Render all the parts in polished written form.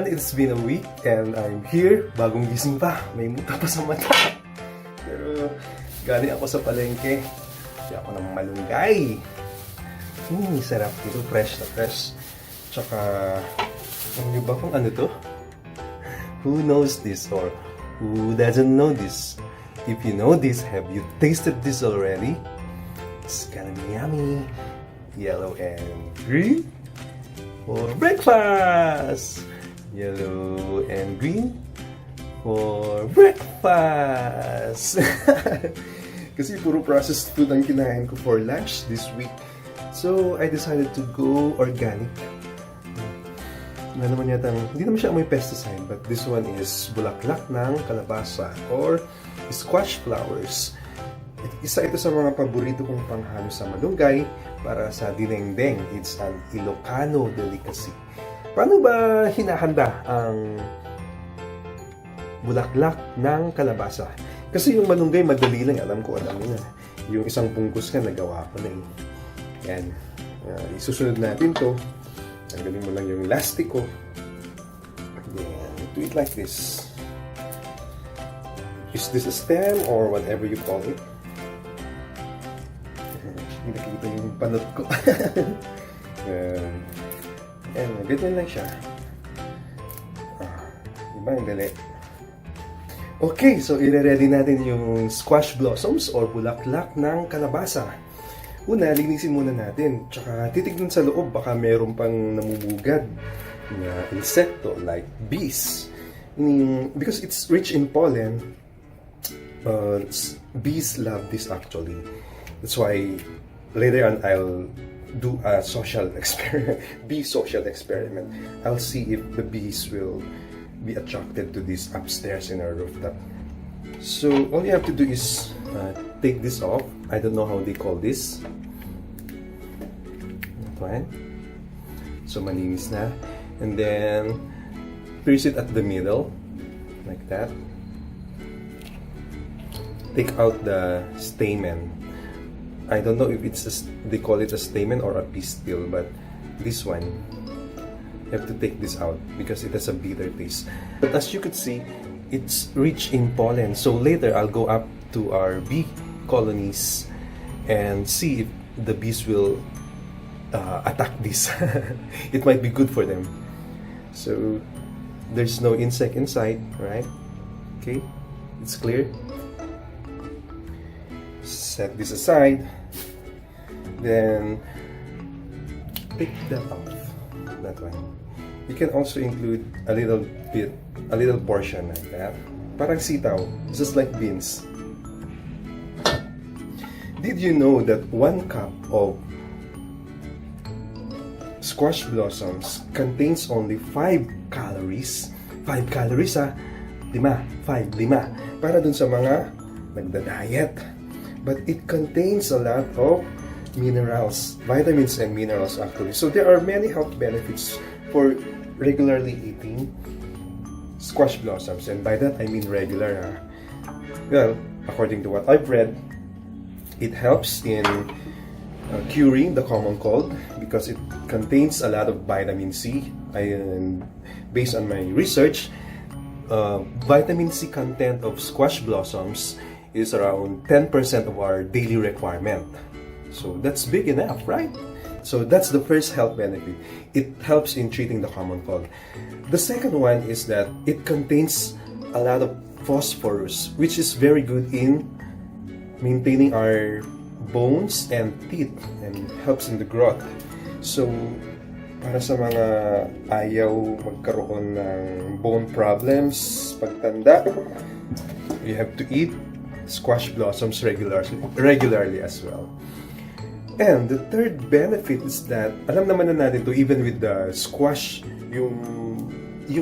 it's been a week and I'm here. Bagong gising pa. May muta pa sa mata. Pero galing ako sa palengke. Kaya ako ng malunggay. Sarap ito. Fresh na fresh. Tsaka, alam niyo ba kung ano to? Who knows this or who doesn't know this? If you know this, have you tasted this already? It's gonna be yummy. Yellow and green for breakfast. Yellow and green for breakfast. Kasi puro processed food ang kinain ko for lunch this week. So, I decided to go organic. Ano naman yata, hindi naman siya may pesticide, but this one is bulaklak ng kalabasa or squash flowers. Isa ito sa mga paborito kong panghalo sa malunggay para sa dinengdeng. It's an Ilocano delicacy. Paano ba hinahanda ang bulaklak ng kalabasa? Kasi yung malunggay madali lang, alam ko na. Yung isang bungkus ka, nagawa ko na eh. Yan. Isusunod natin to. Tanggalin mo lang yung elastiko. Then, do it like this. Is this a stem or whatever you call it? Hindi nakikita yung panot ko. And ganyan lang siya. Diba yung dali? Okay, so i-ready natin yung squash blossoms or bulaklak ng kalabasa. Una, linisin muna natin. Tsaka titignan sa loob, baka meron pang namumugad na insekto like bees. Because it's rich in pollen, bees love this actually. That's why later on I'll do a social experiment, bee social experiment. I'll see if the bees will be attracted to this upstairs in our rooftop. So all you have to do is take this off. I don't know how they call this. That one. So malinis na. And then pierce it at the middle like that. Take out the stamen. I don't know if they call it a stamen or a pistil, but this one, you have to take this out because it has a bitter taste. But as you could see, it's rich in pollen. So later, I'll go up to our bee colonies and see if the bees will attack this. It might be good for them. So there's no insect inside, right? Okay, it's clear. Set this aside. Then take that off. That one. You can also include a little portion like that. Parang sitaw, just like beans. Did you know that 1 cup of squash blossoms contains only 5 calories? 5 calories ha? 5. Para dun sa mga nagda-diet. But it contains a lot of minerals, vitamins and minerals actually. So there are many health benefits for regularly eating squash blossoms, and by that I mean regular. Well, according to what I've read, it helps in curing the common cold because it contains a lot of vitamin C. Based on my research, vitamin C content of squash blossoms is around 10% of our daily requirement. So that's big enough, right? So that's the first health benefit. It helps in treating the common cold. The second one is that it contains a lot of phosphorus, which is very good in maintaining our bones and teeth and helps in the growth. So para sa mga ayaw magkaroon ng bone problems pagtanda, you have to eat squash blossoms regularly as well. And the third benefit is that, alam naman na natin to, even with the squash, yung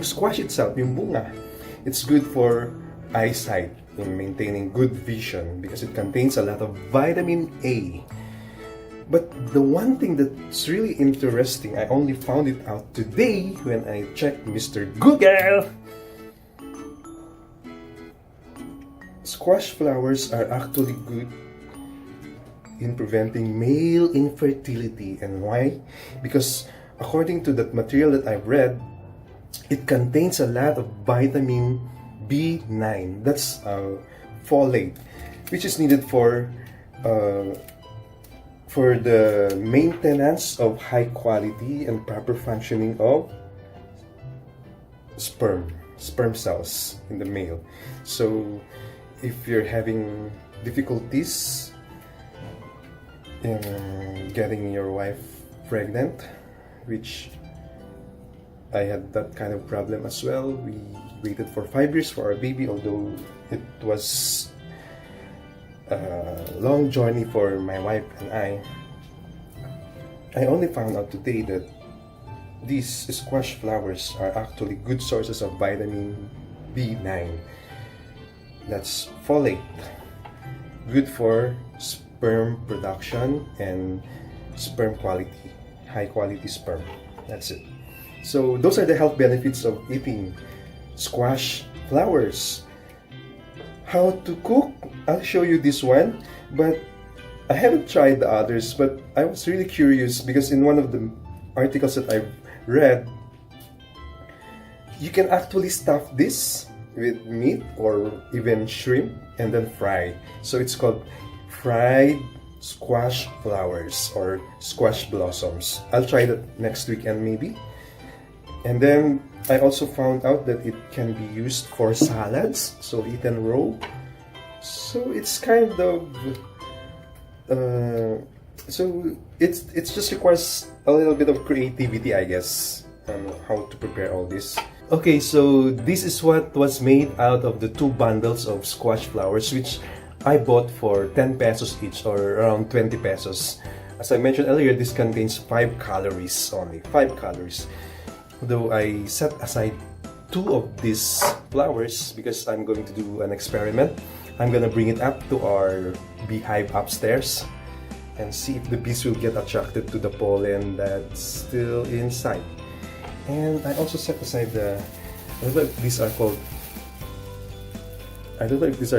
squash itself, yung bunga, it's good for eyesight in maintaining good vision because it contains a lot of vitamin A. But the one thing that's really interesting, I only found it out today when I checked Mr. Google. Squash flowers are actually good in preventing male infertility. And why? Because according to that material that I've read, it contains a lot of vitamin B9. That's folate, which is needed for the maintenance of high quality and proper functioning of sperm cells in the male. So if you're having difficulties in getting your wife pregnant, which I had that kind of problem as well. We waited for 5 years for our baby, although it was a long journey for my wife and I only found out today that these squash flowers are actually good sources of vitamin B9. That's folate, good for sperm production and sperm quality, high quality sperm. That's it. So those are the health benefits of eating squash flowers. How to cook? I'll show you this one, but I haven't tried the others, but I was really curious because in one of the articles that I've read, you can actually stuff this with meat or even shrimp and then fry. So it's called fried squash flowers or squash blossoms. I'll try that next weekend maybe. And then I also found out that it can be used for salads, so eaten raw. So it's kind of so it just requires a little bit of creativity, I guess, on how to prepare all this. Okay, so this is what was made out of the 2 bundles of squash flowers, which I bought for 10 pesos each, or around 20 pesos. As I mentioned earlier, this contains 5 calories only, 5 calories. Though I set aside 2 of these flowers because I'm going to do an experiment. I'm gonna bring it up to our beehive upstairs and see if the bees will get attracted to the pollen that's still inside. And I also set aside I don't know if these are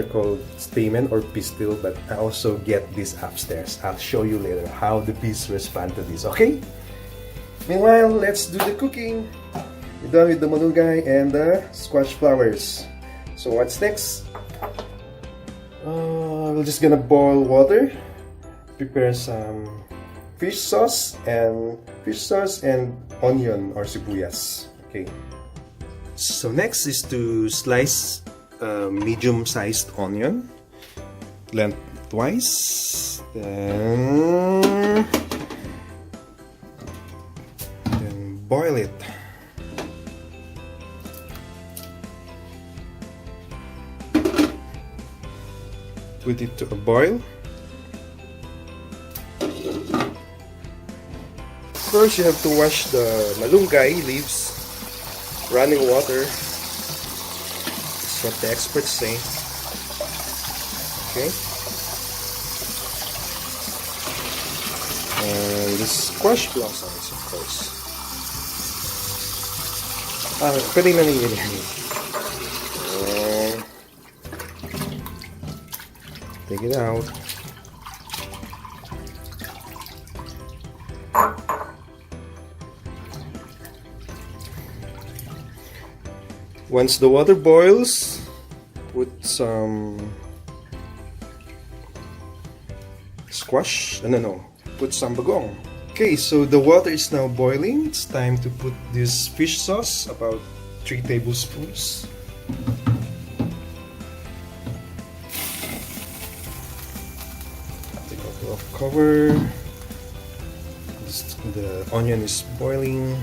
called stamen or pistil, but I also get this upstairs. I'll show you later how the bees respond to this, okay? Meanwhile, let's do the cooking. We're done with the malunggay and the squash flowers. So what's next? We're just gonna boil water, prepare some fish sauce and onion or sibuyas. Okay. So next is to slice a medium-sized onion lengthwise, then boil it. Put it to a boil. First, you have to wash the malunggay leaves. Running water. That's what the experts say. Okay. And the squash blossoms, of course. Pwede na nila yan. Take it out. Once the water boils, put some squash. Put some bagong. Okay, so the water is now boiling. It's time to put this fish sauce, about 3 tablespoons. Take off the cover. The onion is boiling.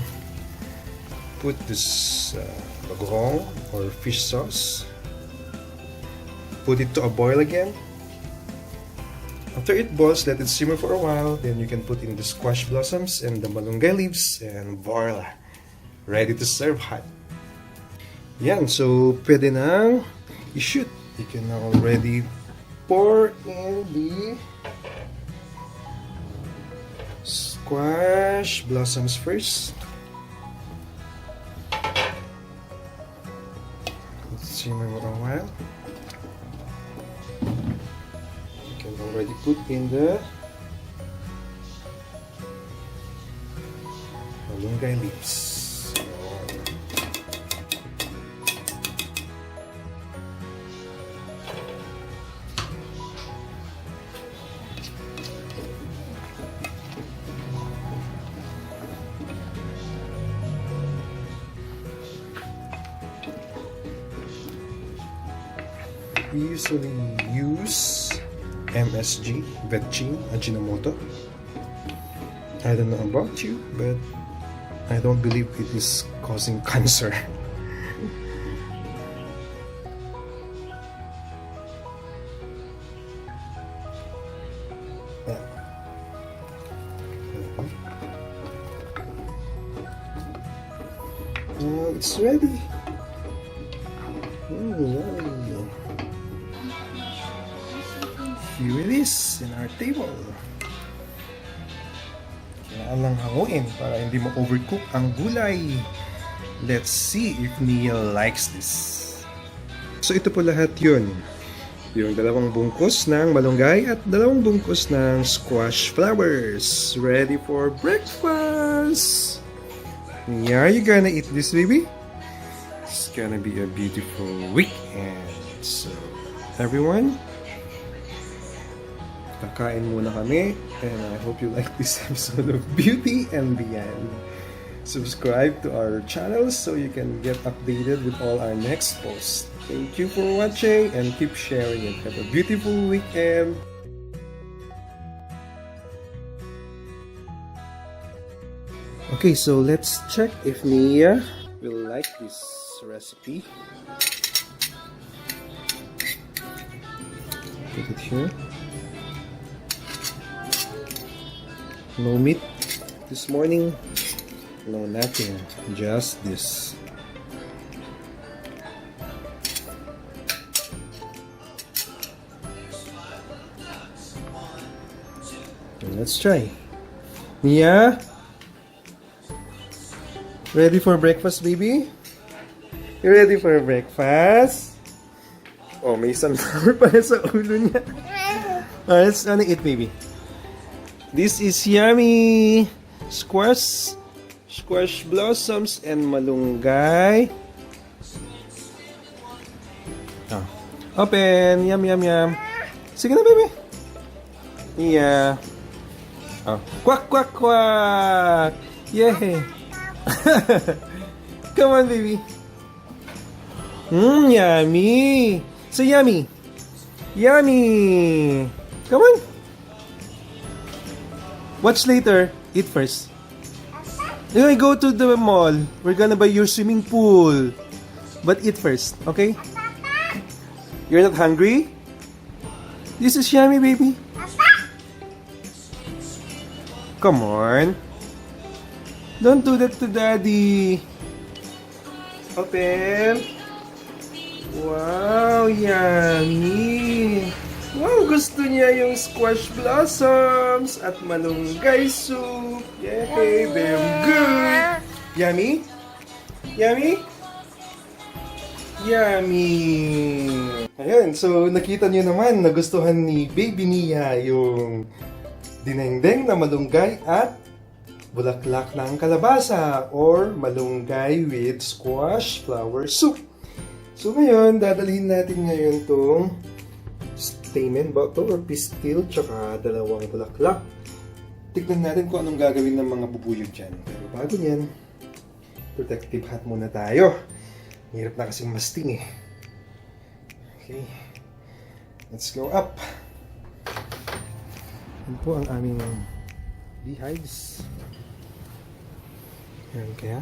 Put this bagong or fish sauce. Put it to a boil again. After it boils, let it simmer for a while. Then you can put in the squash blossoms and the malunggay leaves, and voila! Ready to serve hot. Yan, so pwede na i-shoot. You can now already pour in the squash blossoms first. Let's simmer for a while. Already put in the malunggay leaves. we usually use MSG, Vetchin, Ajinomoto. I don't know about you, but I don't believe it is causing cancer. Now it's ready. Yummy. Here it is in our table. Kailangan lang hanguin para hindi ma-overcook ang gulay. Let's see if Nia likes this. So ito po lahat yun. Yung 2 bungkus ng malunggay at 2 bungkus ng squash flowers. Ready for breakfast! Yeah, you gonna eat this, baby? It's gonna be a beautiful weekend. So, everyone, kakain muna kami. And I hope you like this episode of Beauty and Beyond. Subscribe to our channel so you can get updated with all our next posts. Thank you for watching and keep sharing it. Have a beautiful weekend. Okay, so let's check if Nia will like this recipe. Put it here. No meat this morning. No, nothing. Just this. Let's try. Nia? Ready for breakfast, baby? You ready for breakfast? Oh, may sunflower pala sa ulo niya. Let's eat, baby. This is yummy squash blossoms and malunggay. Oh. Open. Yum, yum, yum. Sige na, baby. Yeah. Oh. Quack, quack, quack. Yay. Come on, baby. Yummy. So yummy. Yummy. Come on. Watch later. Eat first. Then we go to the mall. We're gonna buy your swimming pool. But eat first, okay? You're not hungry? This is yummy, baby. Come on. Don't do that to daddy. Open. Wow, yummy. Wow, gusto niya yung squash blossoms at malunggay soup. Yay, very good. Yummy? Yummy? Yummy. Ayan, so nakita niyo naman, nagustuhan ni Baby Nia yung dinengdeng na malunggay at bulaklak ng kalabasa or malunggay with squash flower soup. So ngayon, dadalhin natin ngayon tong stamen ba ito or pistil tsaka 2 bulaklak. Tignan natin kung anong gagawin ng mga bubuyog dyan. Pero bago yan, protective hat muna tayo. Hirap na kasing masting eh. Okay. Let's go up. Yan po ang aming beehives. Yan kaya.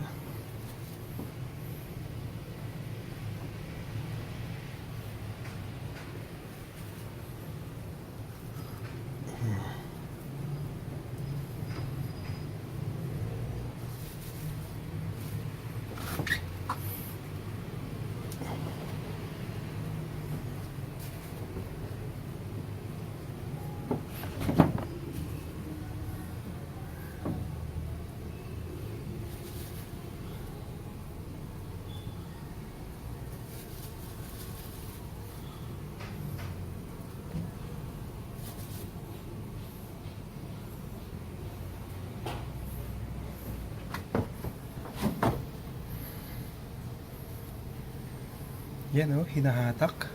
Yan o, hinahatak.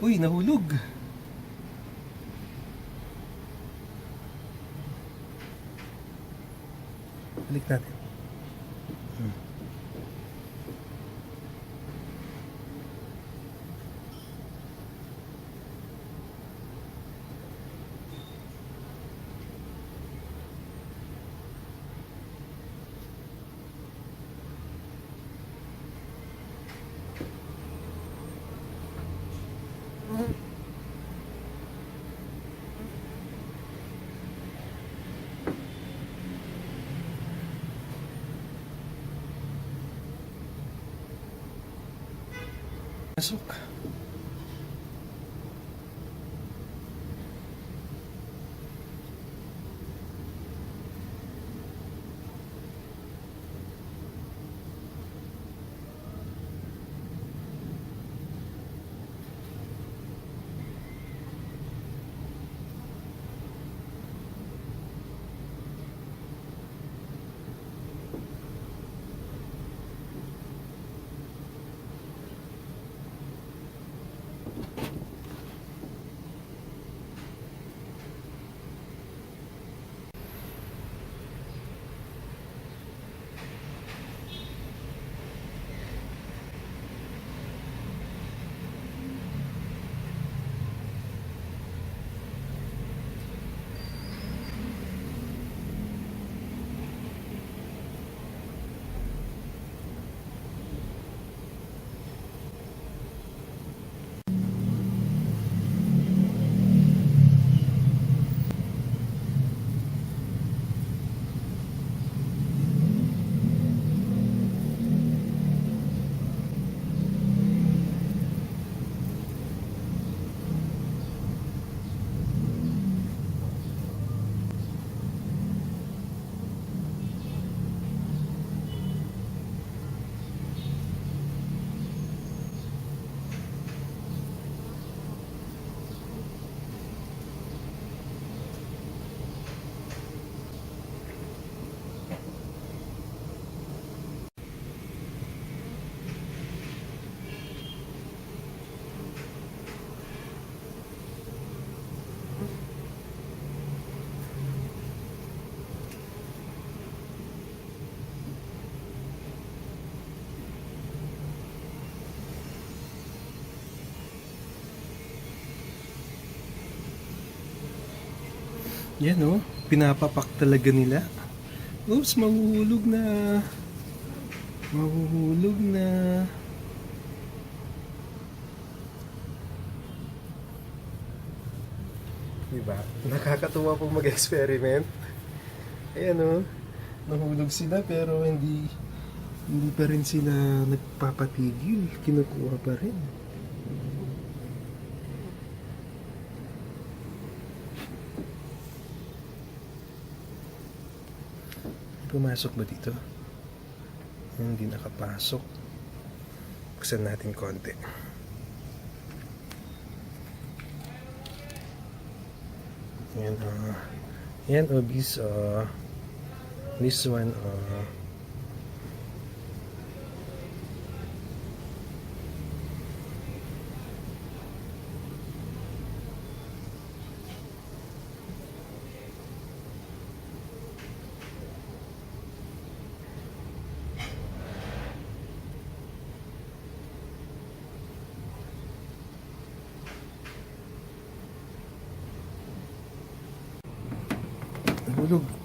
Uy, nahulog. Balik natin. Pasok. Yan oh, pinapapak talaga nila. Oops, mahuhulog na. Mahuhulog na. Diba? Nakakatuwa pong mag-experiment. Ayan oh, nahulog sila pero hindi pa rin sila nagpapatigil. Kinukuha pa rin. Pumasok ba dito? Hindi nakapasok. Buksan natin konti. Yan yan this one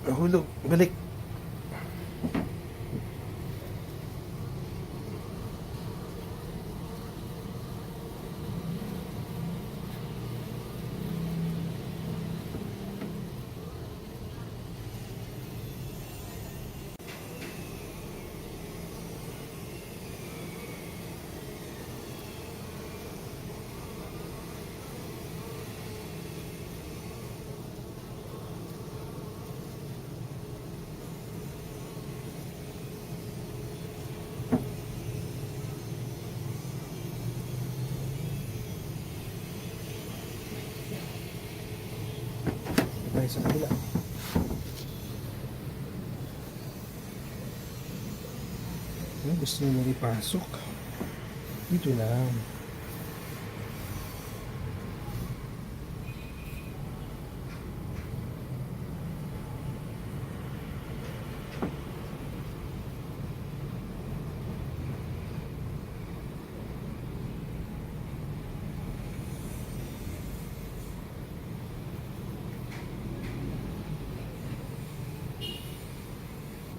nahulog, balik. Sa kabila. Gusto nyo ipasok dito lang.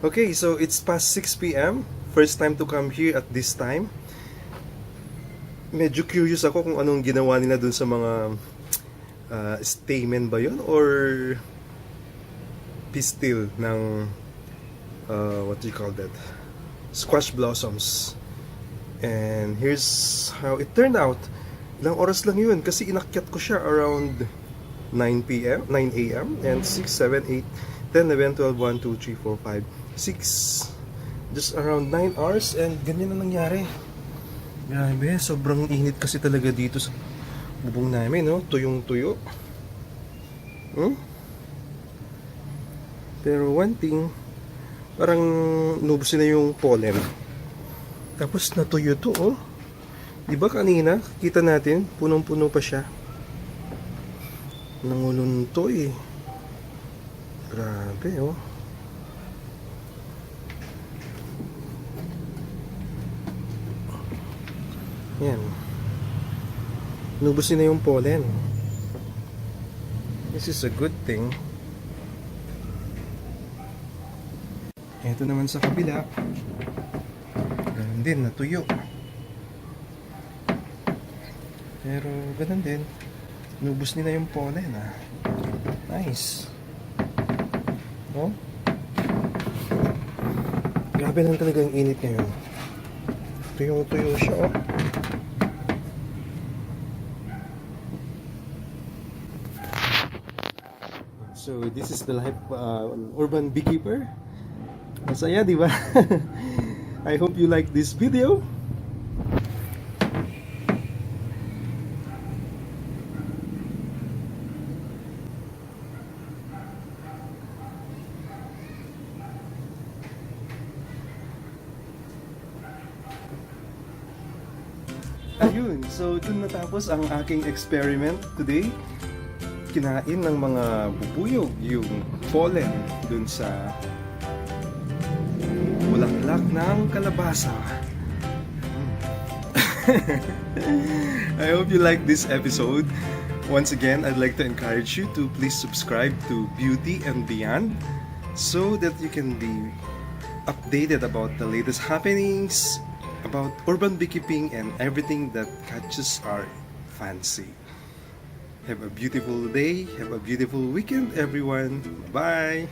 Okay, so it's past 6 p.m. First time to come here at this time. Medyo curious ako kung anong ginawa nila dun sa mga stamen ba yun or pistil ng what do you call that? Squash blossoms. And here's how it turned out. Ilang oras lang yun kasi inakyat ko siya around 9 p.m., 9 a.m. and 6, 7, 8, 10, 11, 12, 1, 2, 3, 4, 5, 6. Just around 9 hours and ganyan na nangyari. Grabe, sobrang init kasi talaga dito sa bubong namin, no? Tuyong-tuyo. Pero one thing, parang nubusin na yung pollen. Tapos natuyo to, oh. Diba kanina, kita natin, punong-puno pa siya. Nangulunto eh. Grabe, oh. Yan. Nubusin na yung pollen. This is a good thing. Ito naman sa kabila. Ganun din, natuyo. Pero ganun din. Nubos nila yung pollen, ah. Nice. Oh? Grabe lang talaga ang init ngayon. Tuyong-tuyo siya, oh. So this is the life urban beekeeper. Masaya, di ba? I hope you like this video. Ayun, so dun natapos ang aking experiment today. Kinain ng mga bubuyog yung pollen dun sa bulaklak ng kalabasa. I hope you like this episode. Once again, I'd like to encourage you to please subscribe to Beauty and Beyond so that you can be updated about the latest happenings about urban beekeeping and everything that catches our fancy. Have a beautiful day. Have a beautiful weekend, everyone. Bye.